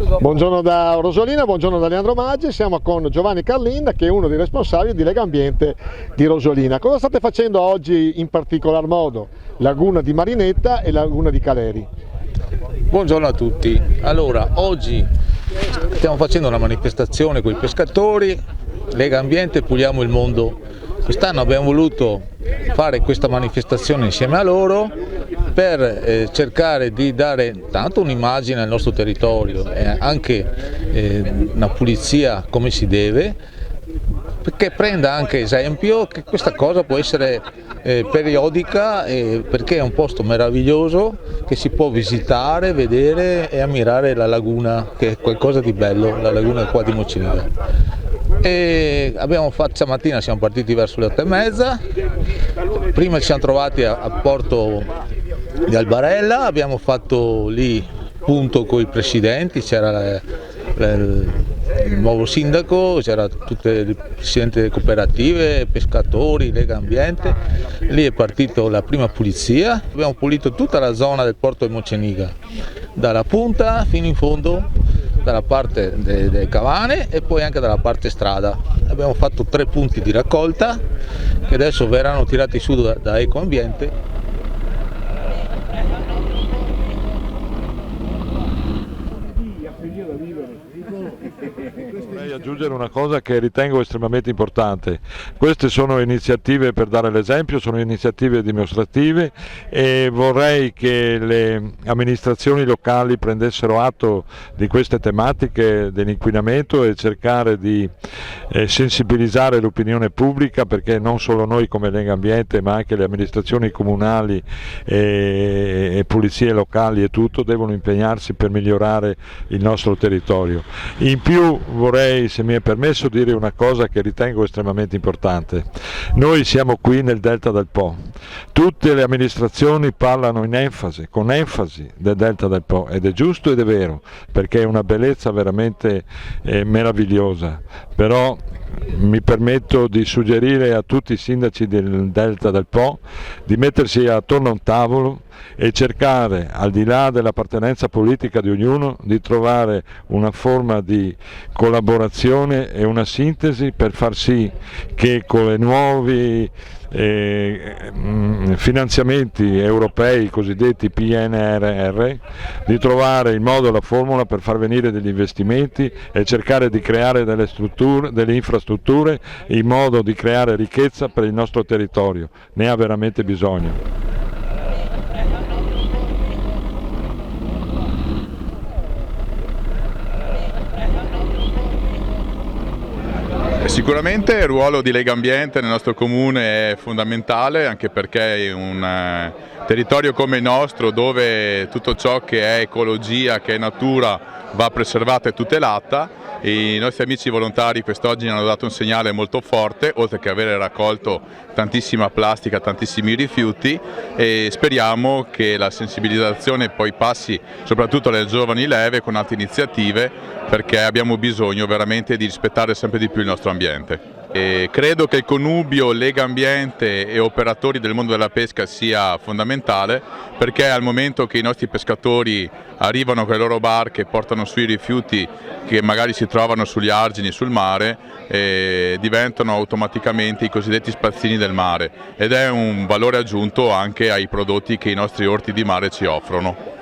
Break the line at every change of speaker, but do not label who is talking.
Buongiorno da Rosolina, buongiorno da Leandro Maggi, siamo con Giovanni Carlinda che è uno dei responsabili di Legambiente di Rosolina. Cosa state facendo oggi in particolar modo? Laguna di Marinetta e Laguna di Caleri.
Buongiorno a tutti, allora oggi stiamo facendo una manifestazione con i pescatori, Legambiente Puliamo il Mondo. Quest'anno abbiamo voluto fare questa manifestazione insieme a loro per cercare di dare tanto un'immagine al nostro territorio e anche una pulizia come si deve, perché prenda anche esempio che questa cosa può essere periodica, perché è un posto meraviglioso che si può visitare, vedere e ammirare la laguna, che è qualcosa di bello, la laguna qua di Moceniga. E stamattina siamo partiti verso le 8:30, prima ci siamo trovati a Porto di Albarella, abbiamo fatto lì punto con i presidenti, c'era il nuovo sindaco, c'era tutte le presidenti delle cooperative, pescatori, Legambiente. Lì è partita la prima pulizia, abbiamo pulito tutta la zona del porto di Moceniga, dalla punta fino in fondo, dalla parte delle cavane e poi anche dalla parte strada. Abbiamo fatto 3 punti di raccolta che adesso verranno tirati su da Ecoambiente.
Vorrei aggiungere una cosa che ritengo estremamente importante. Queste sono iniziative per dare l'esempio, sono iniziative dimostrative e vorrei che le amministrazioni locali prendessero atto di queste tematiche dell'inquinamento e cercare di sensibilizzare l'opinione pubblica, perché non solo noi come Legambiente ma anche le amministrazioni comunali e pulizie locali e tutto devono impegnarsi per migliorare il nostro territorio. In più vorrei, se mi è permesso, dire una cosa che ritengo estremamente importante. Noi siamo qui nel Delta del Po, tutte le amministrazioni parlano con enfasi del Delta del Po ed è giusto ed è vero, perché è una bellezza veramente meravigliosa, però mi permetto di suggerire a tutti i sindaci del Delta del Po di mettersi attorno a un tavolo e cercare, al di là dell'appartenenza politica di ognuno, di trovare una forma di collaborazione e una sintesi per far sì che con i nuovi finanziamenti europei, cosiddetti PNRR, di trovare il modo e la formula per far venire degli investimenti e cercare di creare delle infrastrutture in modo di creare ricchezza per il nostro territorio. Ne ha veramente bisogno.
Sicuramente il ruolo di Legambiente nel nostro comune è fondamentale, anche perché è un territorio come il nostro dove tutto ciò che è ecologia, che è natura, va preservata e tutelata. I nostri amici volontari quest'oggi hanno dato un segnale molto forte, oltre che avere raccolto tantissima plastica, tantissimi rifiuti, e speriamo che la sensibilizzazione poi passi soprattutto alle giovani leve con altre iniziative, perché abbiamo bisogno veramente di rispettare sempre di più il nostro ambiente. E credo che il connubio Legambiente e operatori del mondo della pesca sia fondamentale, perché al momento che i nostri pescatori arrivano con le loro barche e portano su i rifiuti che magari si trovano sugli argini, sul mare, diventano automaticamente i cosiddetti spazzini del mare, ed è un valore aggiunto anche ai prodotti che i nostri orti di mare ci offrono.